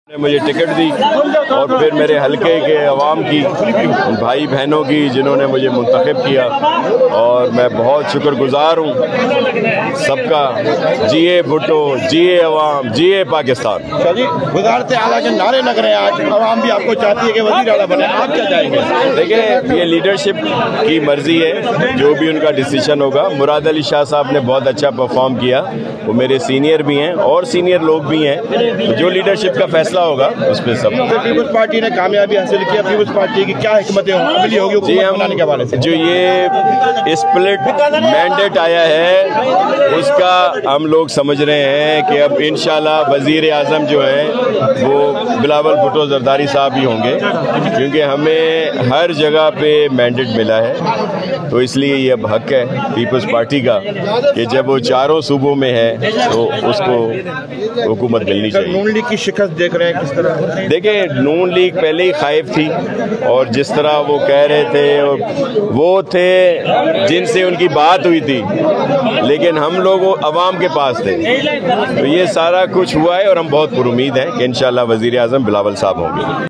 نے مجھے ٹکٹ دی اور پھر میرے حلقے کے عوام کی بھائی بہنوں کی جنہوں نے مجھے منتخب کیا، اور میں بہت شکر گزار ہوں سب کا۔ جیے بھٹو، جیے عوام، جیے پاکستان۔ جی، وزارت اعلیٰ کے نعرے لگ رہے ہیں آج، عوام بھی آپ کو چاہتی ہے کہ وزیر اعلیٰ بنے، آپ کیا چاہیں گے؟ دیکھیں، یہ لیڈرشپ کی مرضی ہے، جو بھی ان کا ڈیسیشن ہوگا۔ مراد علی شاہ صاحب نے بہت اچھا پرفارم کیا، وہ میرے سینئر بھی ہیں اور سینئر لوگ بھی ہیں، جو لیڈرشپ کا فیصلہ ہوگا اس پہ سب۔ پیپلز پارٹی نے کامیابی حاصل کیا، پیپلز پارٹی کی کیا حکمتیں عملی ہوگی حکومت بنانے کے حوالے سے؟ جو یہ اسپلٹ مینڈیٹ آیا ہے اس کا ہم لوگ سمجھ رہے ہیں کہ اب انشاءاللہ وزیر اعظم جو ہیں وہ بلاول بھٹو زرداری صاحب ہی ہوں گے، کیونکہ ہمیں ہر جگہ پہ مینڈیٹ ملا ہے، تو اس لیے یہ اب حق ہے پیپلز پارٹی کا کہ جب وہ چاروں صوبوں میں ہے تو اس کو حکومت ملنی چاہیے۔ نون لیگ کی شکست دیکھ رہے ہیں کس طرح؟ دیکھیں، نون لیگ پہلے ہی خائف تھی، اور جس طرح وہ کہہ رہے تھے وہ تھے جن سے ان کی بات ہوئی تھی، لیکن ہم لوگ عوام کے پاس تھے، تو یہ سارا کچھ ہوا ہے، اور ہم بہت پر امید ہیں کہ انشاءاللہ وزیر اعظم بلاول صاحب ہوں گے۔